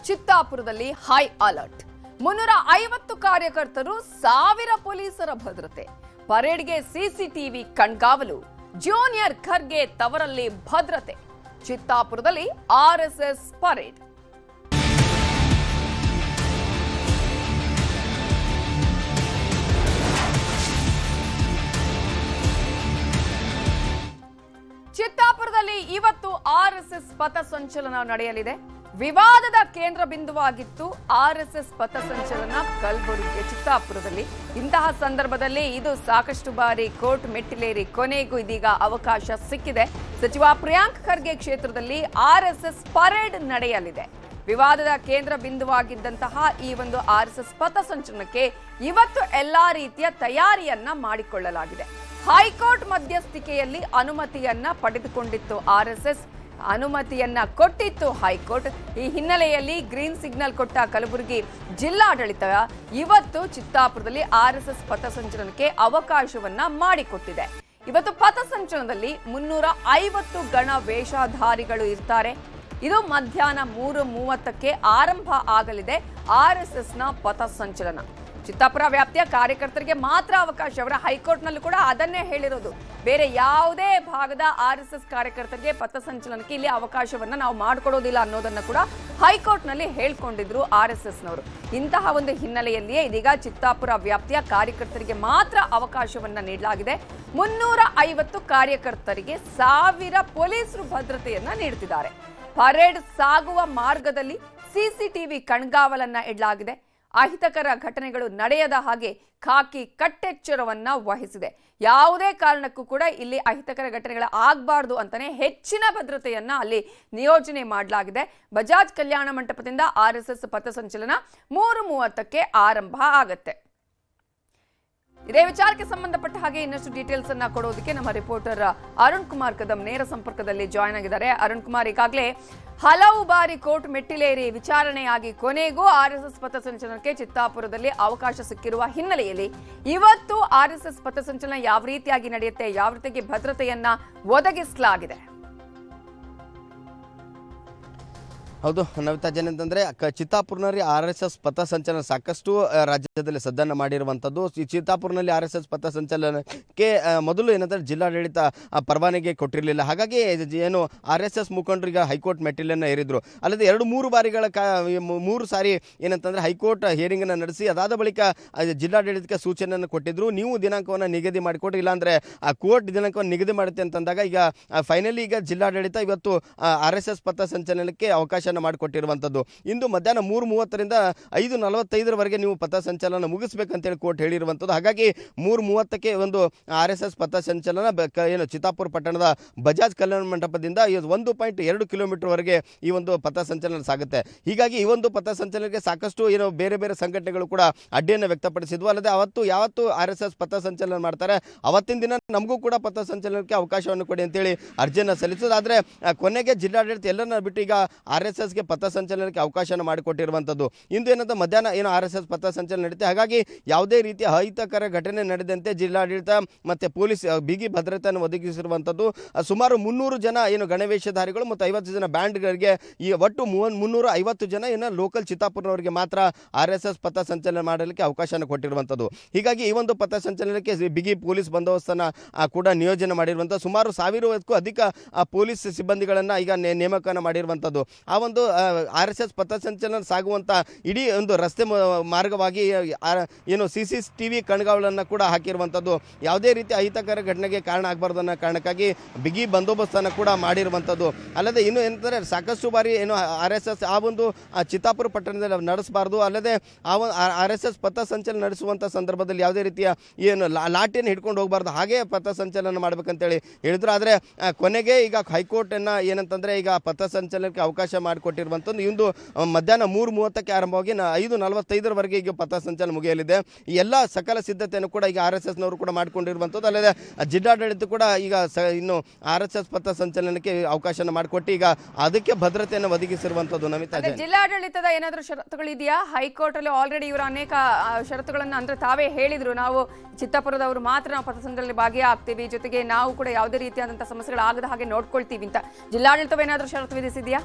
ಚಿತ್ತಾಪುರದಲ್ಲಿ high alert. 350 ಕಾರ್ಯಕರ್ತರು, 1000 ಪೊಲೀಸರ ಭದ್ರತೆ. ಪರೇಡ್ಗೆ ಸಿಸಿಟಿವಿ ಕಣ್ಗಾವಲು. ಜೂನಿಯರ್ ಖರ್ಗೆ ತವರಲ್ಲಿ ಭದ್ರತೆ. ಚಿತ್ತಾಪುರದಲ್ಲಿ ಆರ್ಎಸ್ಎಸ್ ಪರೇಡ್. ಚಿತ್ತಾಪುರದಲ್ಲಿ ಇವತ್ತು ಆರ್ಎಸ್ಎಸ್ ಪಥಸಂಚಲನ ನಡೆಯಲಿದೆ. ವಿವಾದದ ಕೇಂದ್ರ ಬಿಂದುವಾಗಿತ್ತು ಆರ್ಎಸ್ಎಸ್ ಪಥಸಂಚಲನ ಕಲಬುರಗಿ ಚಿತ್ತಾಪುರದಲ್ಲಿ. ಇಂತಹ ಸಂದರ್ಭದಲ್ಲಿ ಇದು ಸಾಕಷ್ಟು ಬಾರಿ ಕೋರ್ಟ್ ಮೆಟ್ಟಿಲೇರಿ ಕೊನೆಗೂ ಇದೀಗ ಅವಕಾಶ ಸಿಕ್ಕಿದೆ. ಸಚಿವ ಪ್ರಿಯಾಂಕ್ ಖರ್ಗೆ ಕ್ಷೇತ್ರದಲ್ಲಿ ಆರ್ಎಸ್ಎಸ್ ಪರೇಡ್ ನಡೆಯಲಿದೆ. ವಿವಾದದ ಕೇಂದ್ರ ಬಿಂದುವಾಗಿದ್ದಂತಹ ಈ ಒಂದು ಆರ್ಎಸ್ಎಸ್ ಪಥಸಂಚಲನಕ್ಕೆ ಇವತ್ತು ಎಲ್ಲಾ ರೀತಿಯ ತಯಾರಿಯನ್ನ ಮಾಡಿಕೊಳ್ಳಲಾಗಿದೆ. ಹೈಕೋರ್ಟ್ ಮಧ್ಯಸ್ಥಿಕೆಯಲ್ಲಿ ಅನುಮತಿಯನ್ನ ಪಡೆದುಕೊಂಡಿತ್ತು ಆರ್ಎಸ್ಎಸ್, ಅನುಮತಿಯನ್ನ ಕೊಟ್ಟಿತ್ತು ಹೈಕೋರ್ಟ್. ಈ ಹಿನ್ನೆಲೆಯಲ್ಲಿ ಗ್ರೀನ್ ಸಿಗ್ನಲ್ ಕೊಟ್ಟ ಕಲಬುರಗಿ ಜಿಲ್ಲಾಡಳಿತ ಇವತ್ತು ಚಿತ್ತಾಪುರದಲ್ಲಿ ಆರ್ಎಸ್ಎಸ್ ಪಥಸಂಚಲನಕ್ಕೆ ಅವಕಾಶವನ್ನ ಮಾಡಿಕೊಟ್ಟಿದೆ. ಇವತ್ತು ಪಥಸಂಚಲನದಲ್ಲಿ 350 ಗಣ ವೇಷಧಾರಿಗಳು ಇರ್ತಾರೆ. ಇದು ಮಧ್ಯಾಹ್ನ 3:30ಕ್ಕೆ ಆರಂಭ ಆಗಲಿದೆ ಆರ್ಎಸ್ಎಸ್ನ ಪಥಸಂಚಲನ. ಚಿತ್ತಾಪುರ ವ್ಯಾಪ್ತಿಯ ಕಾರ್ಯಕರ್ತರಿಗೆ ಮಾತ್ರ ಅವಕಾಶ. ಅವರ ಹೈಕೋರ್ಟ್ನಲ್ಲೂ ಕೂಡ ಅದನ್ನೇ ಹೇಳಿರೋದು. ಬೇರೆ ಯಾವುದೇ ಭಾಗದ ಆರ್ಎಸ್ಎಸ್ ಕಾರ್ಯಕರ್ತರಿಗೆ ಪಥಸಂಚಲನಕ್ಕೆ ಇಲ್ಲಿ ಅವಕಾಶವನ್ನ ನಾವು ಮಾಡಿಕೊಡೋದಿಲ್ಲ ಅನ್ನೋದನ್ನ ಕೂಡ ಹೈಕೋರ್ಟ್ನಲ್ಲಿ ಹೇಳ್ಕೊಂಡಿದ್ರು ಆರ್ಎಸ್ಎಸ್ನವರು. ಇಂತಹ ಒಂದು ಹಿನ್ನೆಲೆಯಲ್ಲಿಯೇ ಇದೀಗ ಚಿತ್ತಾಪುರ ವ್ಯಾಪ್ತಿಯ ಕಾರ್ಯಕರ್ತರಿಗೆ ಮಾತ್ರ ಅವಕಾಶವನ್ನ ನೀಡಲಾಗಿದೆ. 350 ಕಾರ್ಯಕರ್ತರಿಗೆ 1000 ಪೊಲೀಸರು ಭದ್ರತೆಯನ್ನ ನೀಡುತ್ತಿದ್ದಾರೆ. ಪರೇಡ್ ಸಾಗುವ ಮಾರ್ಗದಲ್ಲಿ ಸಿಸಿಟಿವಿ ಕಣ್ಗಾವಲನ್ನ ಇಡಲಾಗಿದೆ. ಅಹಿತಕರ ಘಟನೆಗಳು ನಡೆಯದ ಹಾಗೆ ಖಾಕಿ ಕಟ್ಟೆಚ್ಚರವನ್ನ ವಹಿಸಿದೆ. ಯಾವುದೇ ಕಾರಣಕ್ಕೂ ಕೂಡ ಇಲ್ಲಿ ಅಹಿತಕರ ಘಟನೆಗಳು ಆಗಬಾರ್ದು ಅಂತಾನೆ ಹೆಚ್ಚಿನ ಭದ್ರತೆಯನ್ನ ಅಲ್ಲಿ ನಿಯೋಜನೆ ಮಾಡಲಾಗಿದೆ. ಬಜಾಜ್ ಕಲ್ಯಾಣ ಮಂಟಪದಿಂದ ಆರ್ಎಸ್ಎಸ್ ಪಥಸಂಚಲನ 3:30ಕ್ಕೆ ಆರಂಭ ಆಗತ್ತೆ. ಇದೇ ವಿಚಾರಕ್ಕೆ ಸಂಬಂಧಪಟ್ಟ ಹಾಗೆ ಇನ್ನಷ್ಟು ಡೀಟೇಲ್ಸ್ ಅನ್ನ ಕೊಡೋದಕ್ಕೆ ನಮ್ಮ ರಿಪೋರ್ಟರ್ ಅರುಣ್ ಕುಮಾರ್ ಕದಂ ನೇರ ಸಂಪರ್ಕದಲ್ಲಿ ಜಾಯ್ನ್ ಆಗಿದ್ದಾರೆ. ಅರುಣ್ ಕುಮಾರ್, ಈಗಾಗಲೇ ಹಲವು ಬಾರಿ ಕೋರ್ಟ್ ಮೆಟ್ಟಿಲೇರಿ ವಿಚಾರಣೆಯಾಗಿ ಕೊನೆಗೂ ಆರ್ಎಸ್ಎಸ್ ಪಥಸಂಚಲನಕ್ಕೆ ಚಿತ್ತಾಪುರದಲ್ಲಿ ಅವಕಾಶ ಸಿಕ್ಕಿರುವ ಹಿನ್ನೆಲೆಯಲ್ಲಿ ಇವತ್ತು ಆರ್ಎಸ್ಎಸ್ ಪಥಸಂಚಲನ ಯಾವ ರೀತಿಯಾಗಿ ನಡೆಯುತ್ತೆ, ಯಾವ ರೀತಿಯಾಗಿ ಭದ್ರತೆಯನ್ನ ಒದಗಿಸಲಾಗಿದೆ? ಹೌದು ನವಿತಾ, ಏನಂತಂದರೆ ಚಿತ್ತಾಪುರನಲ್ಲಿ RSS ಪಥಸಂಚಲನ ಸಾಕಷ್ಟು ರಾಜ್ಯದಲ್ಲಿ ಸದ್ದನ್ನು ಮಾಡಿರುವಂಥದ್ದು. ಈ ಚಿತ್ತಾಪುರನಲ್ಲಿ RSS ಪಥಸಂಚಲನಕ್ಕೆ ಮೊದಲು ಏನಂದರೆ ಜಿಲ್ಲಾಡಳಿತ ಪರವಾನಗಿ ಕೊಟ್ಟಿರಲಿಲ್ಲ. ಹಾಗಾಗಿ ಏನು RSS ಮುಖಂಡರಿಗೆ ಹೈಕೋರ್ಟ್ ಮೆಟ್ಟಿಲನ್ನು ಏರಿದ್ರು. ಅಲ್ಲದೆ 2-3 ಬಾರಿಗಳ 3 ಸಾರಿ ಏನಂತಂದರೆ ಹೈಕೋರ್ಟ್ ಹಿಯರಿಂಗನ್ನು ನಡೆಸಿ ಅದಾದ ಬಳಿಕ ಜಿಲ್ಲಾಡಳಿತಕ್ಕೆ ಸೂಚನೆಯನ್ನು ಕೊಟ್ಟಿದ್ರು. ನೀವು ದಿನಾಂಕವನ್ನು ನಿಗದಿ ಮಾಡಿಕೊಟ್ರಿ, ಇಲ್ಲಾಂದರೆ ಆ ಕೋರ್ಟ್ ದಿನಾಂಕವನ್ನು ನಿಗದಿ ಮಾಡುತ್ತೆ ಅಂತಂದಾಗ ಈಗ ಫೈನಲಿ ಈಗ ಜಿಲ್ಲಾಡಳಿತ ಇವತ್ತು RSS ಪಥಸಂಚಲನಕ್ಕೆ ಅವಕಾಶ ಮಾಡಿಕೊಟ್ಟಿರುವಂಥದ್ದು. ಇಂದು ಮಧ್ಯಾಹ್ನ 3:30ರಿಂದ 5:45ರವರೆಗೆ ನೀವು ಪಥಸಂಚಲನ ಮುಗಿಸ್ಬೇಕಂತೇಳಿ ಕೋರ್ಟ್ ಹೇಳಿರುವಂಥದ್ದು. ಹಾಗಾಗಿ 3:30ಕ್ಕೆ ಒಂದು RSS ಪಥಸಂಚಲನ ಏನು ಚಿತ್ತಾಪುರ ಪಟ್ಟಣದ ಬಜಾಜ್ ಕಲ್ಯಾಣ ಮಂಟಪದಿಂದ 1.2 ಕಿಲೋಮೀಟರ್ವರೆಗೆ ಈ ಒಂದು ಪಥಸಂಚಲನ ಸಾಗುತ್ತೆ. ಹೀಗಾಗಿ ಈ ಒಂದು ಪಥಸಂಚಲನಕ್ಕೆ ಸಾಕಷ್ಟು ಏನು ಬೇರೆ ಬೇರೆ ಸಂಘಟನೆಗಳು ಕೂಡ ಅಡ್ಡಿಯನ್ನು ವ್ಯಕ್ತಪಡಿಸಿದ್ವು. ಅಲ್ಲದೆ ಅವತ್ತು RSS ಪಥಸಂಚಲನ ಮಾಡ್ತಾರೆ, ಅವತ್ತಿನ ದಿನ ನಮಗೂ ಕೂಡ ಪಥಸಂಚಲನಕ್ಕೆ ಅವಕಾಶವನ್ನು ಕೊಡಿ ಅಂತೇಳಿ ಅರ್ಜಿಯನ್ನು ಸಲ್ಲಿಸೋದು. ಆದರೆ ಕೊನೆಗೆ ಜಿಲ್ಲಾಡಳಿತ ಎಲ್ಲರನ್ನ ಬಿಟ್ಟು ಈಗ RSSಗೆ ಪಥಸಂಚಲನಕ್ಕೆ ಅವಕಾಶ ಮಾಡಿಕೊಟ್ಟಿರುವಂಥದ್ದು. ಇಂದು ಏನಂತ ಮಧ್ಯಾಹ್ನ ಏನು RSS ಪಥಸಂಚಲನ ನಡೆಯುತ್ತೆ. ಹಾಗಾಗಿ ಯಾವುದೇ ರೀತಿಯ ಅಹಿತಕರ ಘಟನೆ ನಡೆದಂತೆ ಜಿಲ್ಲಾಡಳಿತ ಮತ್ತು ಪೊಲೀಸ್ ಬಿಗಿ ಭದ್ರತೆಯನ್ನು ಒದಗಿಸಿರುವಂಥದ್ದು. ಸುಮಾರು 300 ಜನ ಏನು ಗಣವೇಷಧಾರಿಗಳು ಮತ್ತು 50 ಜನ ಬ್ಯಾಂಡ್ಗಳಿಗೆ ಈ ಒಟ್ಟು 350 ಜನ ಏನು ಲೋಕಲ್ ಚಿತ್ತಾಪುರನವರಿಗೆ ಮಾತ್ರ RSS ಪಥಸಂಚಲನ ಮಾಡಲಿಕ್ಕೆ ಅವಕಾಶವನ್ನು ಕೊಟ್ಟಿರುವಂಥದ್ದು. ಹೀಗಾಗಿ ಈ ಒಂದು ಪಥಸಂಚಲನಕ್ಕೆ ಬಿಗಿ ಪೊಲೀಸ್ ಬಂದೋಬಸ್ತನ್ನು ಕೂಡ ನಿಯೋಜನೆ ಮಾಡಿರುವಂಥ ಸುಮಾರು 1000ಕ್ಕೂ ಅಧಿಕ ಪೊಲೀಸ್ ಸಿಬ್ಬಂದಿಗಳನ್ನು ಈಗ ನೇಮಕವನ್ನು ಮಾಡಿರುವಂಥದ್ದು. ಆ ಒಂದು RSS ಪಥಸಂಚಲನ ಸಾಗುವಂಥ ಇಡೀ ಒಂದು ರಸ್ತೆ ಮಾರ್ಗವಾಗಿ ಏನು CCTV ಕಣ್ಗಾವಲನ್ನು ಕೂಡ ಹಾಕಿರುವಂಥದ್ದು. ಯಾವುದೇ ರೀತಿ ಅಹಿತಕರ ಘಟನೆಗೆ ಕಾರಣ ಆಗಬಾರ್ದು ಅನ್ನೋ ಕಾರಣಕ್ಕಾಗಿ ಬಿಗಿ ಬಂದೋಬಸ್ತನ್ನು ಕೂಡ ಮಾಡಿರುವಂಥದ್ದು. ಅಲ್ಲದೆ ಇನ್ನು ಏನಂದರೆ ಸಾಕಷ್ಟು ಬಾರಿ ಏನು RSS ಆ ಒಂದು ಚಿತ್ತಾಪುರ ಪಟ್ಟಣದಲ್ಲಿ ನಡೆಸಬಾರ್ದು, ಅಲ್ಲದೆ ಆ RSS ಪಥಸಂಚಲನ ನಡೆಸುವಂಥ ಸಂದರ್ಭದಲ್ಲಿ ಯಾವುದೇ ರೀತಿಯ ಏನು ಲಾಠಿಯನ್ನು ಹಿಡ್ಕೊಂಡು ಹೋಗಬಾರ್ದು, ಹಾಗೆ ಪಥಸಂಚಲನ ಮಾಡಬೇಕಂತೇಳಿ ಹೇಳಿದ್ರು. ಆದರೆ ಕೊನೆಗೆ ಈಗ ಹೈಕೋರ್ಟನ್ನು ಏನಂತಂದರೆ ಈಗ ಪಥಸಂಚಲನಕ್ಕೆ ಅವಕಾಶ ಮಾಡಿಕೊಟ್ಟಿರುವಂಥದ್ದು. ಇಂದು ಮಧ್ಯಾಹ್ನ 3:30ಕ್ಕೆ ಆರಂಭವಾಗಿ 5:45ರವರೆಗೆ ಈಗ ಪಥಸಂಚಲನ ಮುಗಿಯಲಿದೆ. ಈ ಎಲ್ಲ ಸಕಲ ಸಿದ್ಧತೆಯನ್ನು ಕೂಡ ಈಗ RSSನವರು ಕೂಡ ಮಾಡಿಕೊಂಡಿರುವಂಥದ್ದು. ಅಲ್ಲದೆ ಜಿಲ್ಲಾಡಳಿತ ಕೂಡ ಈಗ ಇನ್ನು RSS ಪಥಸಂಚಲನಕ್ಕೆ ಅವಕಾಶ ಮಾಡಿಕೊಟ್ಟು ಈಗ ಅದಕ್ಕೆ ಭದ್ರತೆಯನ್ನು ಒದಗಿಸಿರುವಂಥದ್ದು. ನಮಿತಾ, ಜಿಲ್ಲಾಡಳಿತದ ಏನಾದರೂ ಷರತ್ತುಗಳಿದೆಯಾ? ಹೈಕೋರ್ಟ್ ಅಲ್ಲಿ ಆಲ್ರೆಡಿ ಇವರು ಅನೇಕ ಷರತ್ತುಗಳನ್ನು ಅಂದ್ರೆ ತಾವೇ ಹೇಳಿದ್ರು, ನಾವು ಚಿತ್ತಾಪುರದವರು ಮಾತ್ರ ನಾವು ಪಥಸಂಚಲನದಲ್ಲಿ ಭಾಗಿಯಾಗ್ತೀವಿ, ಜೊತೆಗೆ ನಾವು ಕೂಡ ಯಾವುದೇ ರೀತಿಯಾದಂತಹ ಸಮಸ್ಯೆಗಳಾಗದ ಹಾಗೆ ನೋಡ್ಕೊಳ್ತೀವಿ ಅಂತ ಜಿಲ್ಲಾಡಳಿತವೇನಾದರೂ ಷರತ್ತು ವಿಧಿಸಿದೆಯಾ?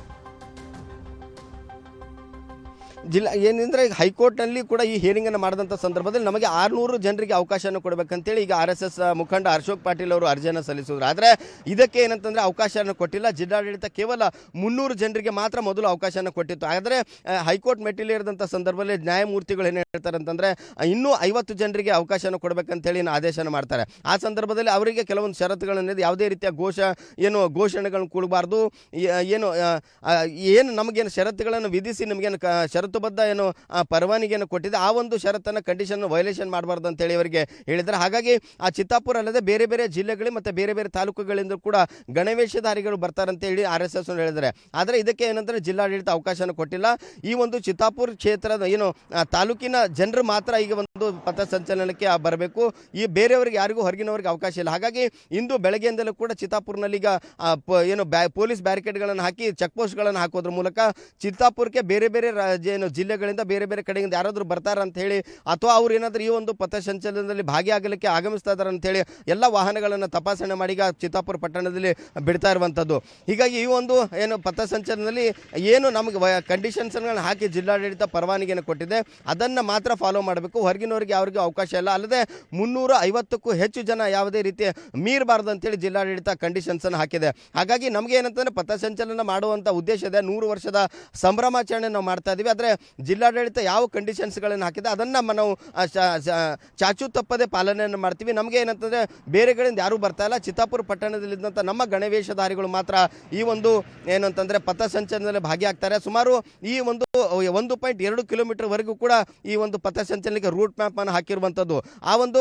ಜಿಲ್ಲಾ ಏನಂದರೆ ಹೈಕೋರ್ಟ್ನಲ್ಲಿ ಕೂಡ ಈ ಹಿಯರಿಂಗನ್ನು ಮಾಡಿದಂಥ ಸಂದರ್ಭದಲ್ಲಿ ನಮಗೆ 600 ಜನರಿಗೆ ಅವಕಾಶವನ್ನು ಕೊಡಬೇಕಂತೇಳಿ ಈಗ RSS ಮುಖಂಡ ಅಶೋಕ್ ಪಾಟೀಲ್ ಅವರು ಅರ್ಜಿಯನ್ನು ಸಲ್ಲಿಸಿದ್ರು. ಆದರೆ ಇದಕ್ಕೆ ಏನಂತಂದರೆ ಅವಕಾಶವನ್ನು ಕೊಟ್ಟಿಲ್ಲ. ಜಿಲ್ಲಾಡಳಿತ ಕೇವಲ 300 ಜನರಿಗೆ ಮಾತ್ರ ಮೊದಲು ಅವಕಾಶವನ್ನು ಕೊಟ್ಟಿತ್ತು. ಆದರೆ ಹೈಕೋರ್ಟ್ ಮೆಟ್ಟಿಲೇರಿದಂಥ ಸಂದರ್ಭದಲ್ಲಿ ನ್ಯಾಯಮೂರ್ತಿಗಳು ಏನು ಹೇಳ್ತಾರೆ ಅಂತಂದರೆ ಇನ್ನೂ 50 ಜನರಿಗೆ ಅವಕಾಶವನ್ನು ಕೊಡಬೇಕಂತೇಳಿ ಆದೇಶನ ಮಾಡ್ತಾರೆ. ಆ ಸಂದರ್ಭದಲ್ಲಿ ಅವರಿಗೆ ಕೆಲವೊಂದು ಷರತ್ತುಗಳನ್ನು ಯಾವುದೇ ರೀತಿಯ ಘೋಷಣೆಗಳನ್ನು ಕೂಡಬಾರ್ದು, ಏನು ನಮಗೇನು ಷರತ್ತುಗಳನ್ನು ವಿಧಿಸಿ ನಮಗೇನು ಷರತ್ತುಬದ್ಧ ಪರವಾನಗಿಯನ್ನು ಕೊಟ್ಟಿದೆ ಆ ಒಂದು ಷರತ್ತನ್ನು ಕಂಡೀಷನ್ ವೈಲೇಷನ್ ಮಾಡಬಾರ್ದು ಅಂತೇಳಿ ಅವರಿಗೆ ಹೇಳಿದ್ದಾರೆ. ಹಾಗಾಗಿ ಆ ಚಿತ್ತಾಪುರ ಅಲ್ಲದೆ ಬೇರೆ ಬೇರೆ ಜಿಲ್ಲೆಗಳು ಮತ್ತು ಬೇರೆ ಬೇರೆ ತಾಲೂಕುಗಳಿಂದ ಕೂಡ ಗಣವೇಷಧಾರಿಗಳು ಬರ್ತಾರಂತ ಹೇಳಿ RSS ಹೇಳಿದ್ದಾರೆ. ಆದರೆ ಇದಕ್ಕೆ ಏನಂದರೆ ಜಿಲ್ಲಾಡಳಿತ ಅವಕಾಶನ ಕೊಟ್ಟಿಲ್ಲ. ಈ ಒಂದು ಚಿತ್ತಾಪುರ ಕ್ಷೇತ್ರದ ತಾಲೂಕಿನ ಜನರು ಮಾತ್ರ ಈಗ ಒಂದು ಪಥಸಂಚಲನಕ್ಕೆ ಬರಬೇಕು. ಈ ಬೇರೆಯವರಿಗೆ ಯಾರಿಗೂ ಹೊರಗಿನವರಿಗೆ ಅವಕಾಶ ಇಲ್ಲ. ಹಾಗಾಗಿ ಇಂದು ಬೆಳಗ್ಗೆಯಿಂದಲೂ ಕೂಡ ಚಿತ್ತಾಪುರ್ನಲ್ಲಿ ಈಗ ಪೊಲೀಸ್ ಬ್ಯಾರಿಕೇಡ್ಗಳನ್ನು ಹಾಕಿ ಚೆಕ್ ಪೋಸ್ಟ್ಗಳನ್ನು ಹಾಕೋದ್ರ ಮೂಲಕ ಚಿತ್ತಾಪುರಕ್ಕೆ ಬೇರೆ ಬೇರೆ ಜಿಲ್ಲೆಗಳಿಂದ ಬೇರೆ ಬೇರೆ ಕಡೆಯಿಂದ ಯಾರಾದರೂ ಬರ್ತಾರ ಅಂತ ಹೇಳಿ ಅಥವಾ ಅವ್ರು ಏನಾದರೂ ಈ ಒಂದು ಪಥಸಂಚಲನದಲ್ಲಿ ಭಾಗಿಯಾಗಲಿಕ್ಕೆ ಆಗಮಿಸ್ತಾ ಇದ್ದಾರೆ ಅಂತೇಳಿ ಎಲ್ಲ ವಾಹನಗಳನ್ನು ತಪಾಸಣೆ ಮಾಡಿ ಈಗ ಚಿತ್ತಾಪುರ ಪಟ್ಟಣದಲ್ಲಿ ಬಿಡ್ತಾ ಇರುವಂಥದ್ದು. ಹೀಗಾಗಿ ಈ ಒಂದು ಪಥಸಂಚಲನದಲ್ಲಿ ನಮಗೆ ಕಂಡೀಷನ್ಸ್ಗಳನ್ನು ಹಾಕಿ ಜಿಲ್ಲಾಡಳಿತ ಪರವಾನಗಿಯನ್ನು ಕೊಟ್ಟಿದೆ ಅದನ್ನು ಮಾತ್ರ ಫಾಲೋ ಮಾಡಬೇಕು. ಹೊರಗಿನವರಿಗೆ ಯಾರಿಗೂ ಅವಕಾಶ ಇಲ್ಲ. ಅಲ್ಲದೆ 350ಕ್ಕೂ ಹೆಚ್ಚು ಜನ ಯಾವುದೇ ರೀತಿ ಮೀರಬಾರ್ದು ಅಂತೇಳಿ ಜಿಲ್ಲಾಡಳಿತ ಕಂಡೀಷನ್ಸನ್ನು ಹಾಕಿದೆ. ಹಾಗಾಗಿ ನಮಗೆ ಏನಂತಂದರೆ ಪಥಸಂಚಲನ ಮಾಡುವಂಥ ಉದ್ದೇಶ ಇದೆ. 100 ವರ್ಷದ ಸಂಭ್ರಮಾಚರಣೆ ನಾವು ಮಾಡ್ತಾ ಇದ್ದೀವಿ. ಆದರೆ ಜಿಲ್ಲಾಡಳಿತ ಯಾವ ಕಂಡೀಷನ್ಸ್ಗಳನ್ನು ಹಾಕಿದೆ ಅದನ್ನು ನಾವು ಚಾಚು ತಪ್ಪದೆ ಪಾಲನೆಯನ್ನು ಮಾಡ್ತೀವಿ. ನಮಗೆ ಏನಂತಂದರೆ ಬೇರೆ ಕಡೆಯಿಂದ ಯಾರೂ ಬರ್ತಾ ಇಲ್ಲ. ಚಿತ್ತಾಪುರ ಪಟ್ಟಣದಲ್ಲಿದ್ದಂಥ ನಮ್ಮ ಗಣವೇಷಧಾರಿಗಳು ಮಾತ್ರ ಈ ಒಂದು ಏನಂತಂದರೆ ಪಥಸಂಚಲನದಲ್ಲಿ ಭಾಗಿಯಾಗ್ತಾರೆ. ಸುಮಾರು ಈ ಒಂದು 1.2 ಕಿಲೋಮೀಟರ್ವರೆಗೂ ಕೂಡ ಈ ಒಂದು ಪಥಸಂಚಲನಕ್ಕೆ ರೂಟ್ ಮ್ಯಾಪನ್ನು ಹಾಕಿರುವಂಥದ್ದು. ಆ ಒಂದು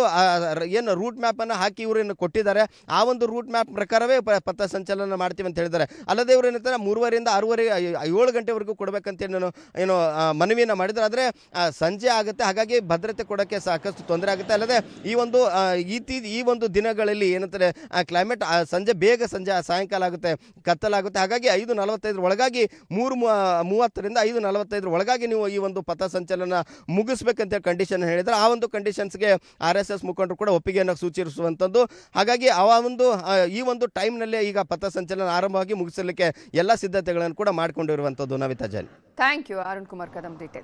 ರೂಟ್ ಮ್ಯಾಪನ್ನು ಹಾಕಿ ಇವರು ಕೊಟ್ಟಿದ್ದಾರೆ. ಆ ಒಂದು ರೂಟ್ ಮ್ಯಾಪ್ ಪ್ರಕಾರವೇ ಪಥಸಂಚಲನ ಮಾಡ್ತೀವಿ ಅಂತ ಹೇಳಿದ್ದಾರೆ. ಅಲ್ಲದೆ ಇವರು ಏನಂತಾರೆ 3:30 6:30 7 ಗಂಟೆವರೆಗೂ ಕೊಡಬೇಕಂತೇಳಿ ಮನವಿಯನ್ನು ಮಾಡಿದ್ದಾರೆ. ಆದರೆ ಸಂಜೆ ಆಗುತ್ತೆ, ಹಾಗಾಗಿ ಭದ್ರತೆ ಕೊಡೋಕ್ಕೆ ಸಾಕಷ್ಟು ತೊಂದರೆ ಆಗುತ್ತೆ. ಅಲ್ಲದೆ ಈ ಒಂದು ದಿನಗಳಲ್ಲಿ ಏನಂತಾರೆ ಕ್ಲೈಮೇಟ್ ಸಂಜೆ ಸಾಯಂಕಾಲ ಆಗುತ್ತೆ, ಕತ್ತಲಾಗುತ್ತೆ. ಹಾಗಾಗಿ 5:45 ಒಳಗಾಗಿ 3:30ರಿಂದ 5:45 ಒಳಗಾಗಿ ನೀವು ಈ ಒಂದು ಪಥಸಂಚಲನ ಮುಗಿಸ್ಬೇಕಂತ ಕಂಡೀಷನ್ ಹೇಳಿದರೆ ಆ ಒಂದು ಕಂಡೀಷನ್ಸ್ಗೆ RSS ಮುಖಂಡರು ಕೂಡ ಒಪ್ಪಿಗೆಯನ್ನು ಸೂಚಿಸುವಂಥದ್ದು. ಹಾಗಾಗಿ ಈ ಒಂದು ಟೈಮ್ನಲ್ಲೇ ಈಗ ಪಥಸಂಚಲನ ಆರಂಭವಾಗಿ ಮುಗಿಸಲಿಕ್ಕೆ ಎಲ್ಲ ಸಿದ್ಧತೆಗಳನ್ನು ಕೂಡ ಮಾಡಿಕೊಂಡಿರುವಂಥದ್ದು. Navita Jain. Thank you Arun Kumar Kadam detail.